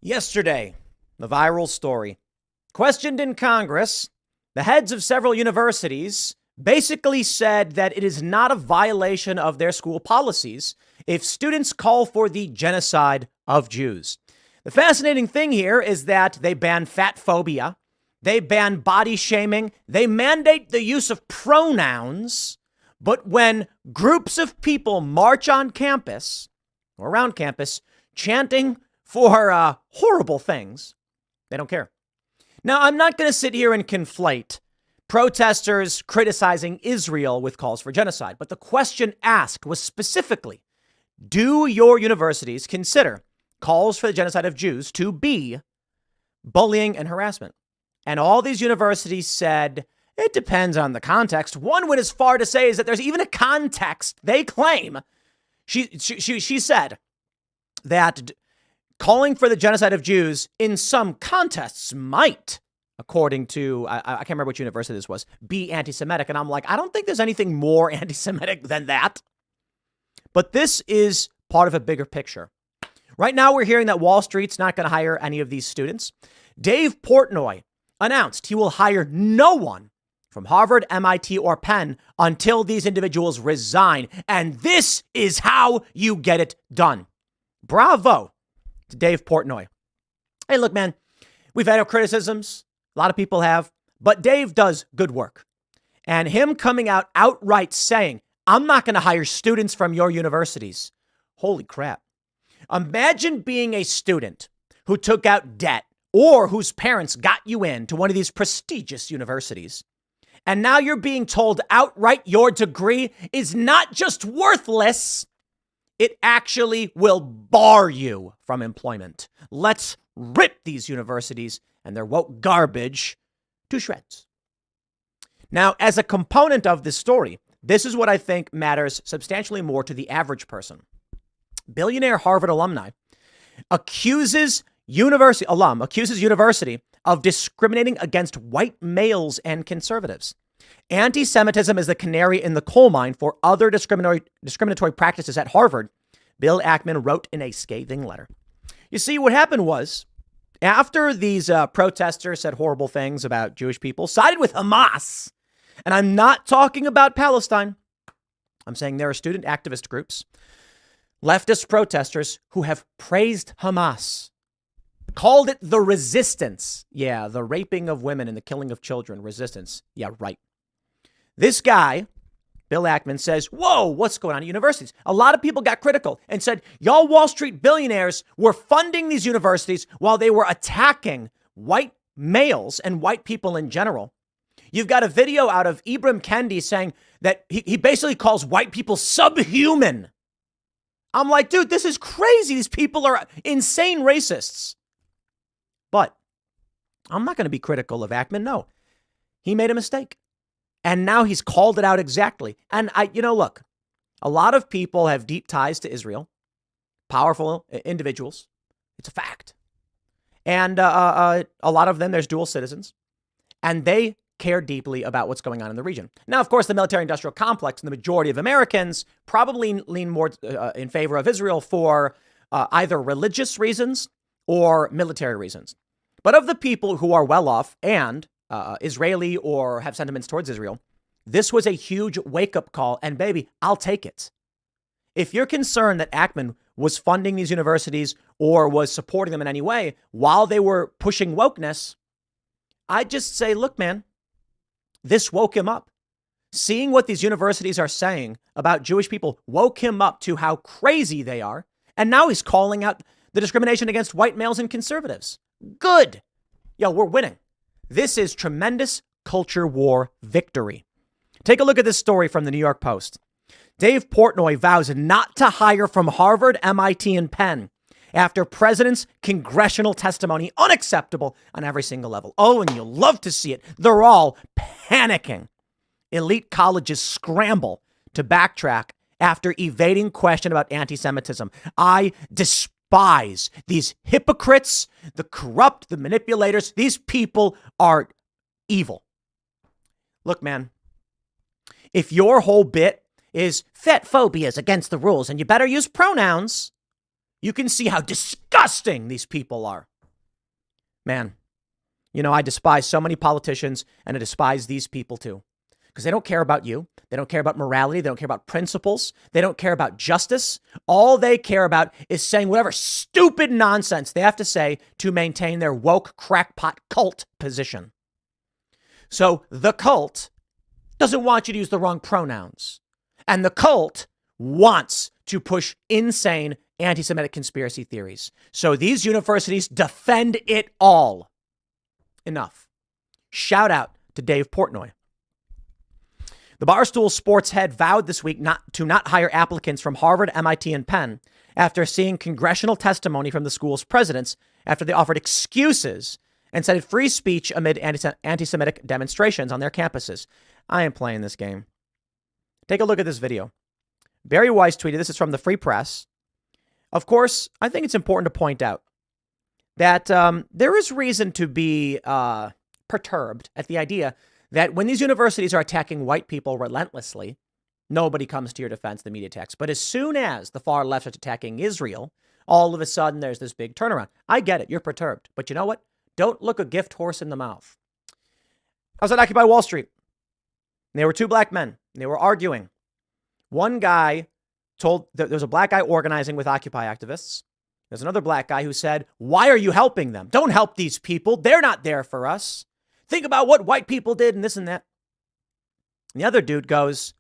Yesterday, the viral story. Questioned in Congress, the heads of several universities basically said that it is not a violation of their school policies if students call for the genocide of Jews. The fascinating thing here is that they ban fat phobia, they ban body shaming, they mandate the use of pronouns, but when groups of people march on campus or around campus chanting for horrible things, they don't care. Now, I'm not going to sit here and conflate protesters criticizing Israel with calls for genocide, but the question asked was specifically, do your universities consider calls for the genocide of Jews to be bullying and harassment? And all these universities said, it depends on the context. One went as far to say is that there's even a context they claim. She said that calling for the genocide of Jews in some contexts might, according to, I can't remember which university this was, be anti-Semitic. And I'm like, I don't think there's anything more anti-Semitic than that. But this is part of a bigger picture. Right now, we're hearing that Wall Street's not going to hire any of these students. Dave Portnoy announced he will hire no one from Harvard, MIT, or Penn until these individuals resign. And this is how you get it done. Bravo to Dave Portnoy. Hey, look, man, we've had our criticisms. A lot of people have, but Dave does good work. And him coming out outright saying, I'm not going to hire students from your universities. Holy crap. Imagine being a student who took out debt or whose parents got you into one of these prestigious universities. And now you're being told outright your degree is not just worthless, it actually will bar you from employment. Let's rip these universities and their woke garbage to shreds. Now, as a component of this story, this is what I think matters substantially more to the average person. Billionaire Harvard alumni accuses university of discriminating against white males and conservatives. Anti-Semitism is the canary in the coal mine for other discriminatory practices at Harvard, Bill Ackman wrote in a scathing letter. You see, what happened was, after these protesters said horrible things about Jewish people, sided with Hamas, and I'm not talking about Palestine. I'm saying there are student activist groups, leftist protesters who have praised Hamas, called it the resistance. Yeah, the raping of women and the killing of children. Resistance. Yeah, right. This guy, Bill Ackman, says, whoa, what's going on at universities? A lot of people got critical and said, y'all Wall Street billionaires were funding these universities while they were attacking white males and white people in general. You've got a video out of Ibram Kendi saying that he basically calls white people subhuman. I'm like, dude, this is crazy. These people are insane racists. But I'm not going to be critical of Ackman. No, he made a mistake. And now he's called it out exactly. And look, a lot of people have deep ties to Israel, powerful individuals. It's a fact. And a lot of them, there's dual citizens, and they care deeply about what's going on in the region. Now, of course, the military-industrial complex and the majority of Americans probably lean more in favor of Israel for either religious reasons or military reasons. But of the people who are well off and Israeli or have sentiments towards Israel, this was a huge wake-up call. And baby, I'll take it. If you're concerned that Ackman was funding these universities or was supporting them in any way while they were pushing wokeness, I just say, look, man, this woke him up. Seeing what these universities are saying about Jewish people woke him up to how crazy they are. And now he's calling out the discrimination against white males and conservatives. Good. Yo, we're winning. This is tremendous culture war victory. Take a look at this story from the New York Post. Dave Portnoy vows not to hire from Harvard, MIT, and Penn after president's congressional testimony unacceptable on every single level. Oh, and you'll love to see it. They're all panicking. Elite colleges scramble to backtrack after evading question about anti-Semitism. I despise these hypocrites, the corrupt, the manipulators. These people are evil. Look, man, if your whole bit is fat phobia is against the rules and you better use pronouns, You can see how disgusting these people are. Man, I despise so many politicians, and I despise these people too. Because they don't care about you. They don't care about morality. They don't care about principles. They don't care about justice. All they care about is saying whatever stupid nonsense they have to say to maintain their woke crackpot cult position. So the cult doesn't want you to use the wrong pronouns. And the cult wants to push insane anti-Semitic conspiracy theories. So these universities defend it all. Enough. Shout out to Dave Portnoy. The Barstool sports head vowed this week not hire applicants from Harvard, MIT, and Penn after seeing congressional testimony from the school's presidents after they offered excuses and cited free speech amid anti-Semitic demonstrations on their campuses. I am playing this game. Take a look at this video. Barry Weiss tweeted, this is from the Free Press. Of course, I think it's important to point out that there is reason to be perturbed at the idea that when these universities are attacking white people relentlessly, nobody comes to your defense, the media attacks. But as soon as the far left starts attacking Israel, all of a sudden there's this big turnaround. I get it. You're perturbed. But you know what? Don't look a gift horse in the mouth. I was at Occupy Wall Street. And there were two black men. They were arguing. One guy told that there was a black guy organizing with Occupy activists. There's another black guy who said, why are you helping them? Don't help these people. They're not there for us. Think about what white people did and this and that. And the other dude goes,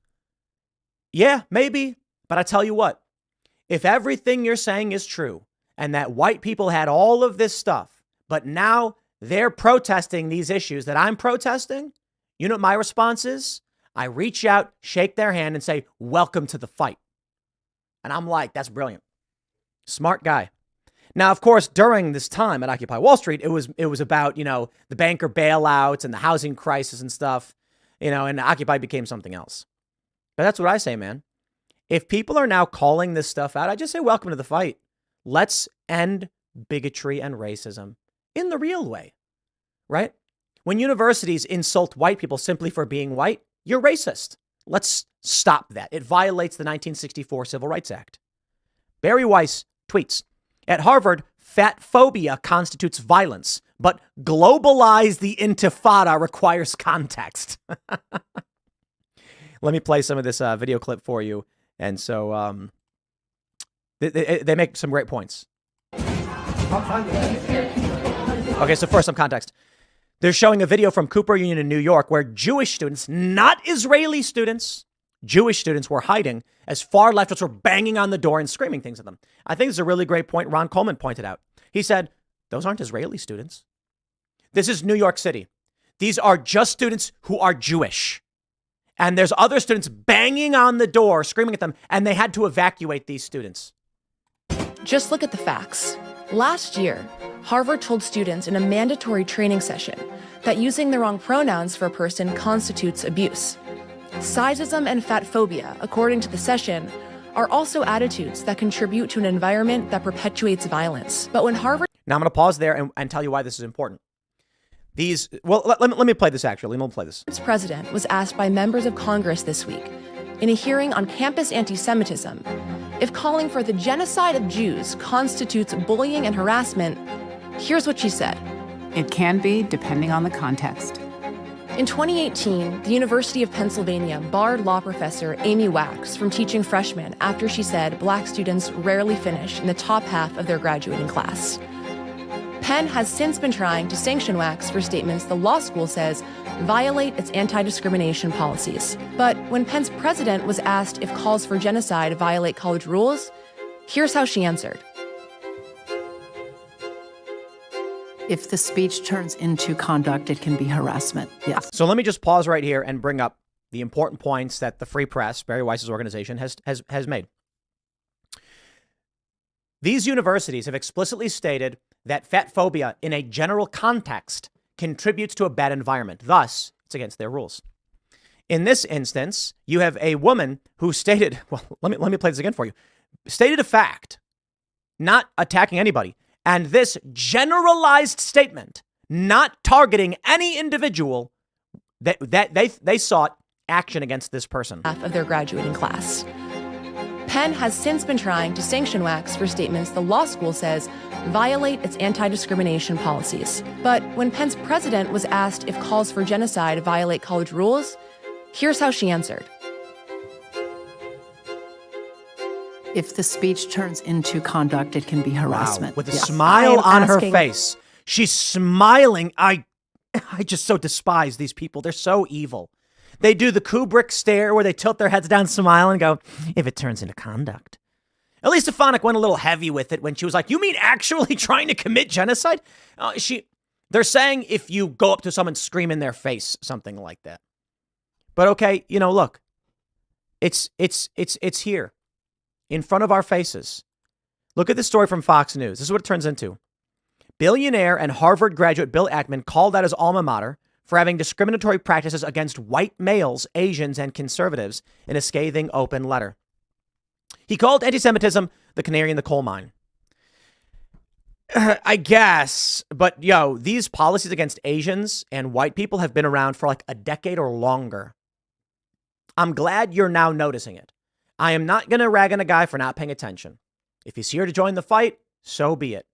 yeah, maybe. But I tell you what, if everything you're saying is true and that white people had all of this stuff, but now they're protesting these issues that I'm protesting, you know what my response is? I reach out, shake their hand and say, welcome to the fight. And I'm like, that's brilliant. Smart guy. Now, of course, during this time at Occupy Wall Street, it was about, the banker bailouts and the housing crisis and stuff, and Occupy became something else. But that's what I say, man. If people are now calling this stuff out, I just say, welcome to the fight. Let's end bigotry and racism in the real way, right? When universities insult white people simply for being white, you're racist. Let's stop that. It violates the 1964 Civil Rights Act. Barry Weiss tweets, at Harvard, fat phobia constitutes violence, but globalize the intifada requires context. Let me play some of this video clip for you. And so they make some great points. Okay, so first, some context. They're showing a video from Cooper Union in New York where Jewish students, not Israeli students, Jewish students were hiding as far leftists were banging on the door and screaming things at them. I think this is a really great point Ron Coleman pointed out. He said, those aren't Israeli students. This is New York City. These are just students who are Jewish. And there's other students banging on the door, screaming at them, and they had to evacuate these students. Just look at the facts. Last year, Harvard told students in a mandatory training session that using the wrong pronouns for a person constitutes abuse. Sizeism and fat phobia, according to the session, are also attitudes that contribute to an environment that perpetuates violence. But when Harvard... Now I'm going to pause there and tell you why this is important. Let me play this actually. Let me play this. Harvard's president was asked by members of Congress this week in a hearing on campus anti-Semitism if calling for the genocide of Jews constitutes bullying and harassment. Here's what she said. It can be, depending on the context. In 2018, the University of Pennsylvania barred law professor Amy Wax from teaching freshmen after she said black students rarely finish in the top half of their graduating class. Penn has since been trying to sanction Wax for statements the law school says violate its anti-discrimination policies. But when Penn's president was asked if calls for genocide violate college rules, here's how she answered. If the speech turns into conduct, it can be harassment. Yes. So let me just pause right here and bring up the important points that the Free Press, Barry Weiss's organization, has made. These universities have explicitly stated that fat phobia in a general context contributes to a bad environment. Thus, it's against their rules. In this instance, you have a woman who stated, well, let me play this again for you, stated a fact, not attacking anybody. And this generalized statement, not targeting any individual, that they sought action against this person. Half of their graduating class. Penn has since been trying to sanction Wax for statements the law school says violate its anti-discrimination policies. But when Penn's president was asked if calls for genocide violate college rules, here's how she answered. If the speech turns into conduct, it can be harassment. Wow. With a Yes. smile I am on her asking- face. She's smiling. I just so despise these people. They're so evil. They do the Kubrick stare where they tilt their heads down, smile, and go, if it turns into conduct. At least Stefanik went a little heavy with it when she was like, you mean actually trying to commit genocide? They're saying if you go up to someone, scream in their face, something like that. But okay, look, it's here in front of our faces. Look at this story from Fox News. This is what it turns into. Billionaire and Harvard graduate Bill Ackman called out his alma mater for having discriminatory practices against white males, Asians, and conservatives in a scathing open letter. He called anti-Semitism the canary in the coal mine. I guess, but these policies against Asians and white people have been around for like a decade or longer. I'm glad you're now noticing it. I am not going to rag on a guy for not paying attention. If he's here to join the fight, so be it.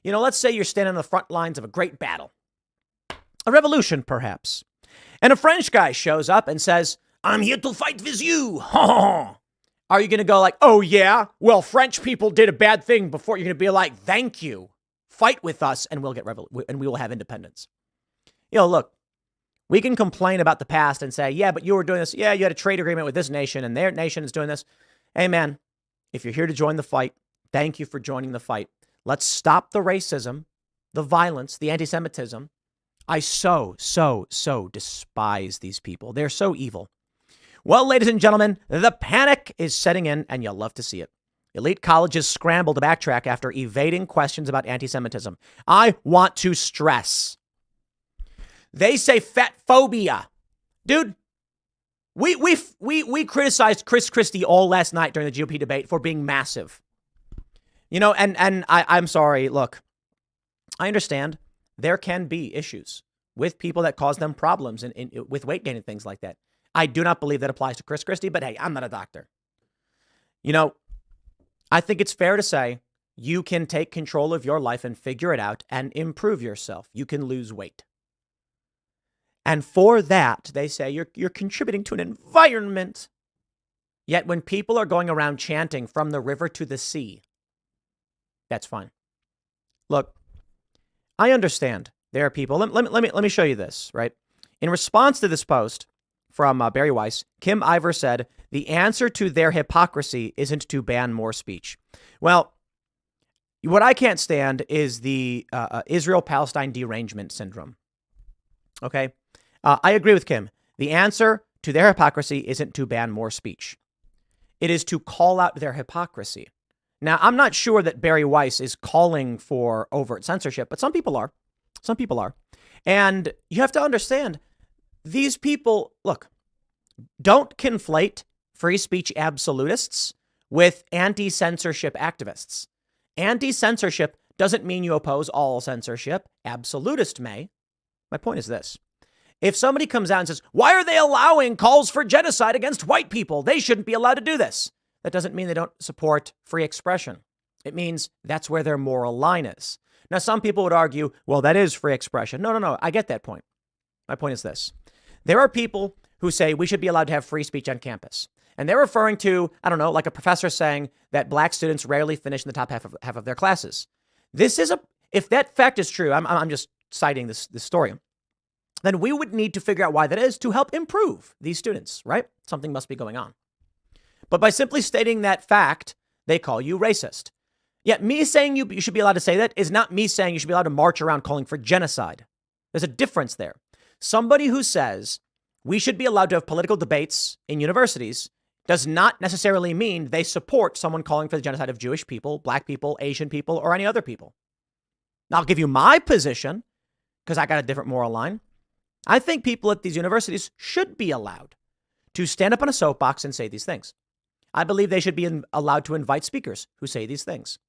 Let's say you're standing on the front lines of a great battle. A revolution, perhaps. And a French guy shows up and says, I'm here to fight with you. Are you going to go like, oh, yeah? Well, French people did a bad thing before. You're going to be like, thank you. Fight with us and we'll get and we will have independence. Look, we can complain about the past and say, yeah, but you were doing this. Yeah, you had a trade agreement with this nation and their nation is doing this. Hey, man, if you're here to join the fight, thank you for joining the fight. Let's stop the racism, the violence, the anti-Semitism. I so despise these people. They're so evil. Well, ladies and gentlemen, the panic is setting in and you'll love to see it. Elite colleges scramble to backtrack after evading questions about anti-Semitism. I want to stress. They say fat phobia. Dude, we criticized Chris Christie all last night during the GOP debate for being massive. And I'm sorry. Look, I understand there can be issues with people that cause them problems with weight gain and things like that. I do not believe that applies to Chris Christie, but hey, I'm not a doctor. I think it's fair to say you can take control of your life and figure it out and improve yourself. You can lose weight. And for that, they say you're contributing to an environment. Yet when people are going around chanting from the river to the sea, that's fine. Look, I understand there are people. Let me show you this, right? In response to this post from Barry Weiss, Kim Ivor said, the answer to their hypocrisy isn't to ban more speech. Well, what I can't stand is the Israel-Palestine derangement syndrome. Okay? I agree with Kim. The answer to their hypocrisy isn't to ban more speech. It is to call out their hypocrisy. Now, I'm not sure that Barry Weiss is calling for overt censorship, but some people are. Some people are. And you have to understand, these people, look, don't conflate free speech absolutists with anti-censorship activists. Anti-censorship doesn't mean you oppose all censorship. Absolutist may. My point is this. If somebody comes out and says, why are they allowing calls for genocide against white people? They shouldn't be allowed to do this. That doesn't mean they don't support free expression. It means that's where their moral line is. Now, some people would argue, well, that is free expression. No. I get that point. My point is this. There are people who say we should be allowed to have free speech on campus. And they're referring to, I don't know, like a professor saying that black students rarely finish in the top half of their classes. If that fact is true, I'm just citing this story, then we would need to figure out why that is to help improve these students, right? Something must be going on. But by simply stating that fact, they call you racist. Yet me saying you should be allowed to say that is not me saying you should be allowed to march around calling for genocide. There's a difference there. Somebody who says we should be allowed to have political debates in universities does not necessarily mean they support someone calling for the genocide of Jewish people, black people, Asian people, or any other people. Now, I'll give you my position because I got a different moral line. I think people at these universities should be allowed to stand up on a soapbox and say these things. I believe they should be allowed to invite speakers who say these things.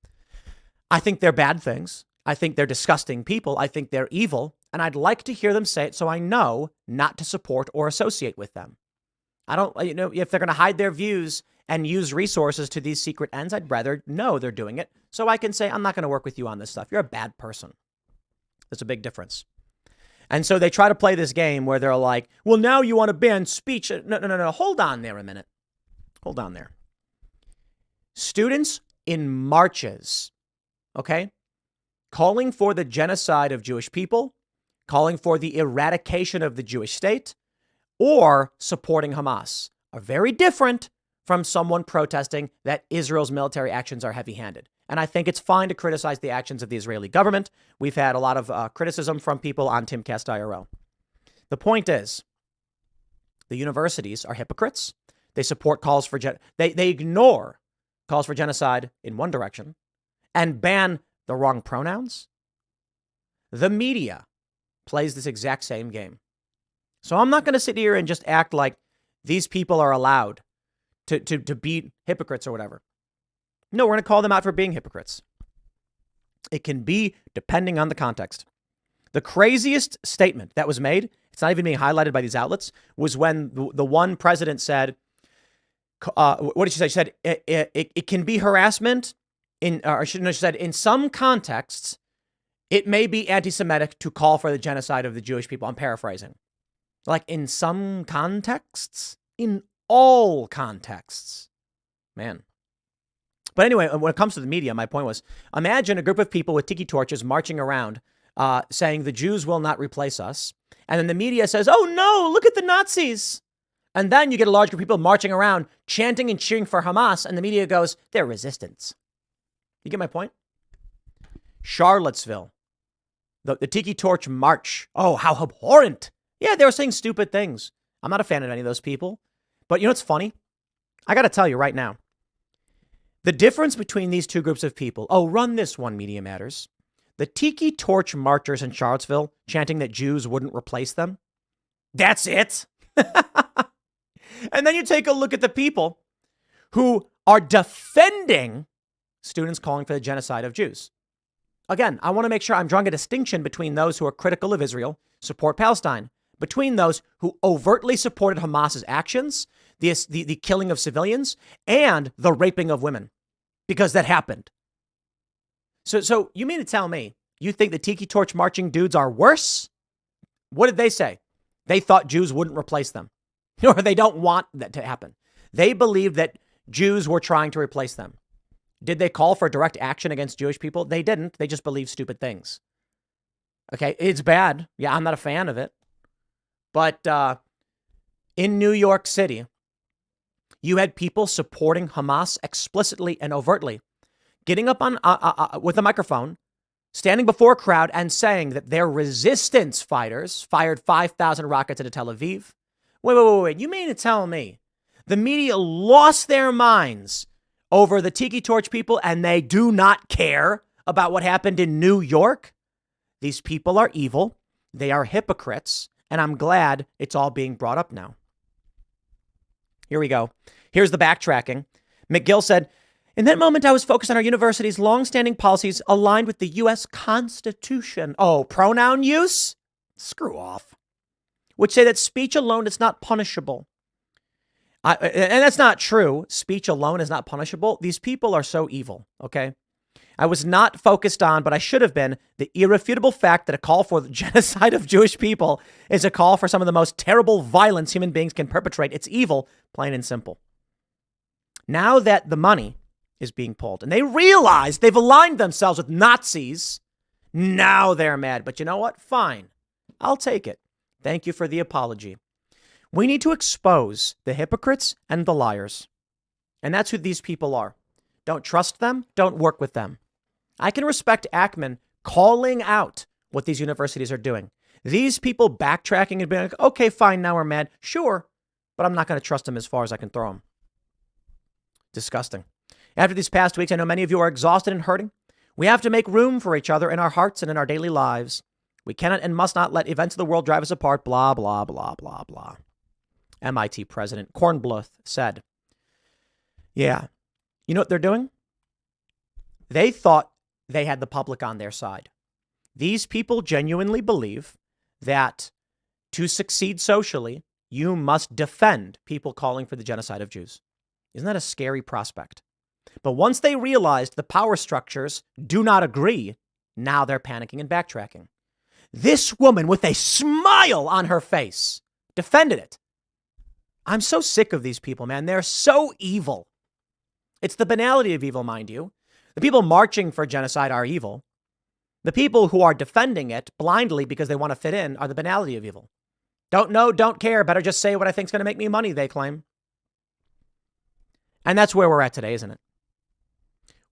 I think they're bad things. I think they're disgusting people. I think they're evil. And I'd like to hear them say it so I know not to support or associate with them. I don't, if they're going to hide their views and use resources to these secret ends, I'd rather know they're doing it. So I can say, I'm not going to work with you on this stuff. You're a bad person. There's a big difference. And so they try to play this game where they're like, well, now you want to ban speech. No. Hold on there a minute. Hold on there. Students in marches, okay, calling for the genocide of Jewish people, calling for the eradication of the Jewish state, or supporting Hamas are very different from someone protesting that Israel's military actions are heavy-handed. And I think it's fine to criticize the actions of the Israeli government. We've had a lot of criticism from people on Timcast IRL. The point is, the universities are hypocrites. They support calls for they ignore calls for genocide in one direction and ban the wrong pronouns. The media plays this exact same game. So I'm not going to sit here and just act like these people are allowed to be hypocrites or whatever. No, we're going to call them out for being hypocrites. It can be depending on the context. The craziest statement that was made, it's not even being highlighted by these outlets, was when the one president said, what did she say? She said, it can be harassment she said, in some contexts, it may be anti-Semitic to call for the genocide of the Jewish people. I'm paraphrasing. Like in some contexts, in all contexts, man. But anyway, when it comes to the media, my point was, imagine a group of people with tiki torches marching around saying the Jews will not replace us. And then the media says, oh no, look at the Nazis. And then you get a large group of people marching around chanting and cheering for Hamas. And the media goes, they're resistance. You get my point? Charlottesville, the Tiki Torch March. Oh, how abhorrent. Yeah, they were saying stupid things. I'm not a fan of any of those people. But you know what's funny? I got to tell you right now. The difference between these two groups of people. Oh, run this one, Media Matters. The Tiki Torch marchers in Charlottesville chanting that Jews wouldn't replace them. That's it. And then you take a look at the people who are defending students calling for the genocide of Jews. Again, I want to make sure I'm drawing a distinction between those who are critical of Israel, support Palestine, between those who overtly supported Hamas's actions, the killing of civilians, and the raping of women, because that happened. So you mean to tell me you think the Tiki Torch marching dudes are worse? What did they say? They thought Jews wouldn't replace them, or they don't want that to happen. They believed that Jews were trying to replace them. Did they call for direct action against Jewish people? They didn't. They just believed stupid things. Okay, it's bad. Yeah, I'm not a fan of it. But in New York City, you had people supporting Hamas explicitly and overtly, getting up on with a microphone, standing before a crowd and saying that their resistance fighters fired 5,000 rockets into Tel Aviv. Wait. You mean to tell me the media lost their minds over the Tiki Torch people and they do not care about what happened in New York? These people are evil. They are hypocrites. And I'm glad it's all being brought up now. Here we go. Here's the backtracking. McGill said, in that moment, I was focused on our university's longstanding policies aligned with the U.S. Constitution. Oh, pronoun use? Screw off. Which say that speech alone is not punishable. And that's not true. Speech alone is not punishable. These people are so evil, okay? I was not focused on, but I should have been, the irrefutable fact that a call for the genocide of Jewish people is a call for some of the most terrible violence human beings can perpetrate. It's evil, plain and simple. Now that the money is being pulled and they realize they've aligned themselves with Nazis, now they're mad. But you know what? Fine. I'll take it. Thank you for the apology. We need to expose the hypocrites and the liars. And that's who these people are. Don't trust them. Don't work with them. I can respect Ackman calling out what these universities are doing. These people backtracking and being like, okay, fine, now we're mad. Sure, but I'm not going to trust them as far as I can throw them. Disgusting. After these past weeks, I know many of you are exhausted and hurting. We have to make room for each other in our hearts and in our daily lives. We cannot and must not let events of the world drive us apart, blah, blah, blah, blah, blah. MIT President Kornbluth said, yeah, you know what they're doing? They thought they had the public on their side. These people genuinely believe that to succeed socially, you must defend people calling for the genocide of Jews. Isn't that a scary prospect? But once they realized the power structures do not agree, now they're panicking and backtracking. This woman with a smile on her face defended it. I'm so sick of these people, man. They're so evil. It's the banality of evil, mind you. The people marching for genocide are evil. The people who are defending it blindly because they want to fit in are the banality of evil. Don't know, don't care. Better just say what I think is going to make me money, they claim. And that's where we're at today, isn't it?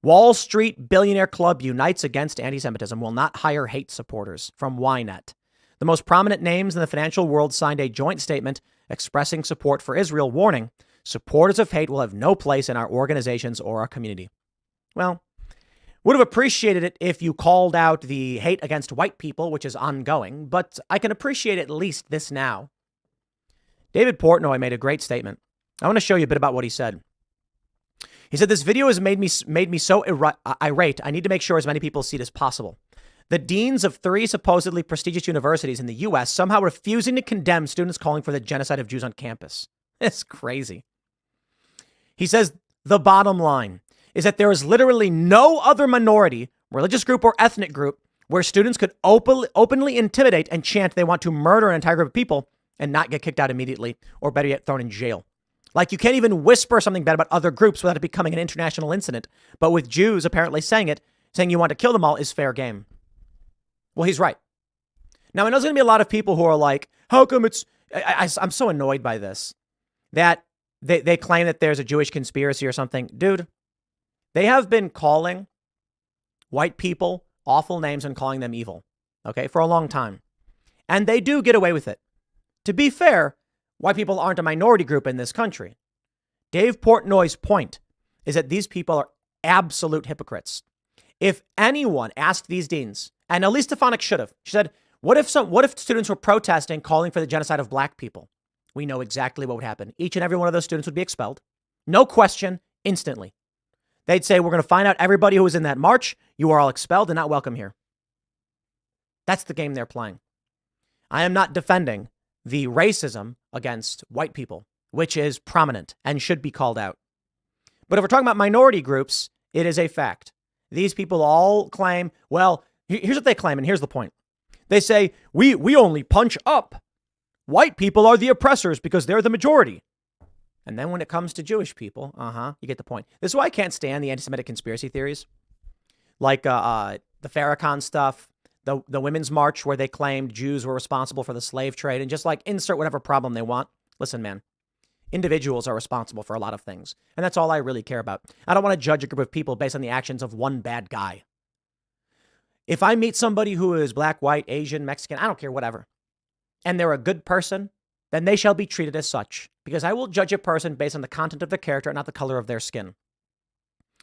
Wall Street Billionaire Club unites against anti-Semitism, will not hire hate supporters, from Ynet. The most prominent names in the financial world signed a joint statement expressing support for Israel, warning supporters of hate will have no place in our organizations or our community. Well, would have appreciated it if you called out the hate against white people, which is ongoing, but I can appreciate at least this now. David Portnoy made a great statement. I want to show you a bit about what he said. He said, this video has made me so irate. I need to make sure as many people see it as possible. The deans of 3 supposedly prestigious universities in the U.S. somehow refusing to condemn students calling for the genocide of Jews on campus. It's crazy. He says, the bottom line is that there is literally no other minority, religious group, or ethnic group where students could openly intimidate and chant they want to murder an entire group of people and not get kicked out immediately, or better yet, thrown in jail. Like, you can't even whisper something bad about other groups without it becoming an international incident. But with Jews apparently saying you want to kill them all is fair game. Well, he's right. Now, I know there's going to be a lot of people who are like, how come it's... I'm so annoyed by this, that they claim that there's a Jewish conspiracy or something. Dude, they have been calling white people awful names and calling them evil, okay, for a long time. And they do get away with it. To be fair, white people aren't a minority group in this country. Dave Portnoy's point is that these people are absolute hypocrites. If anyone asked these deans, and Elise Stefanik should have, she said, what if students were protesting, calling for the genocide of black people? We know exactly what would happen. Each and every one of those students would be expelled. No question, instantly. They'd say, we're going to find out everybody who was in that march. You are all expelled and not welcome here. That's the game they're playing. I am not defending the racism against white people, which is prominent and should be called out. But if we're talking about minority groups, it is a fact. These people all claim, well, here's what they claim, and here's the point. They say, we only punch up. White people are the oppressors because they're the majority. And then when it comes to Jewish people, you get the point. This is why I can't stand the anti-Semitic conspiracy theories. Like the Farrakhan stuff, the Women's March where they claimed Jews were responsible for the slave trade, and just like insert whatever problem they want. Listen, man, individuals are responsible for a lot of things. And that's all I really care about. I don't want to judge a group of people based on the actions of one bad guy. If I meet somebody who is black, white, Asian, Mexican, I don't care, whatever, and they're a good person, then they shall be treated as such, because I will judge a person based on the content of their character, not the color of their skin.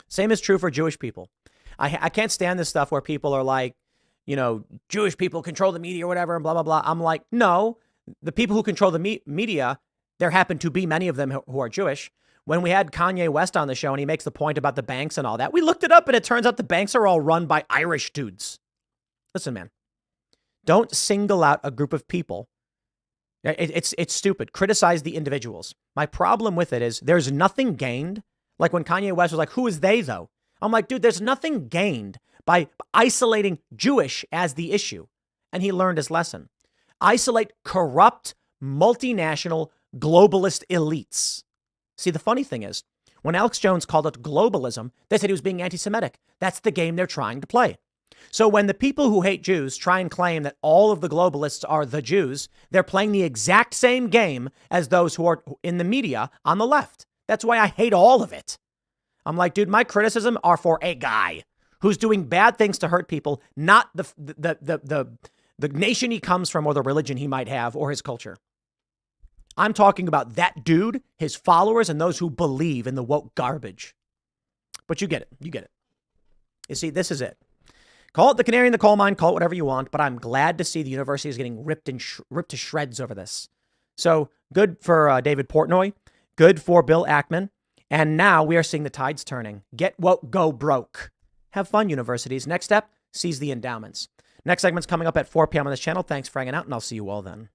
Same is true for Jewish people. I can't stand this stuff where people are like, Jewish people control the media or whatever, and blah, blah, blah. I'm like, no, the people who control the media, there happen to be many of them who are Jewish. When we had Kanye West on the show and he makes the point about the banks and all that, we looked it up and it turns out the banks are all run by Irish dudes. Listen, man, don't single out a group of people. It's stupid. Criticize the individuals. My problem with it is there's nothing gained. Like when Kanye West was like, who is they though? I'm like, dude, there's nothing gained by isolating Jewish as the issue. And he learned his lesson. Isolate corrupt, multinational, globalist elites. See, the funny thing is, when Alex Jones called it globalism, they said he was being anti-Semitic. That's the game they're trying to play. So when the people who hate Jews try and claim that all of the globalists are the Jews, they're playing the exact same game as those who are in the media on the left. That's why I hate all of it. I'm like, dude, my criticism are for a guy who's doing bad things to hurt people, not the nation he comes from or the religion he might have or his culture. I'm talking about that dude, his followers, and those who believe in the woke garbage. But you get it. You get it. You see, this is it. Call it the canary in the coal mine, call it whatever you want, but I'm glad to see the university is getting ripped to shreds over this. So good for David Portnoy, good for Bill Ackman, and now we are seeing the tides turning. Get woke, go broke. Have fun, universities. Next step, seize the endowments. Next segment's coming up at 4 p.m. on this channel. Thanks for hanging out, and I'll see you all then.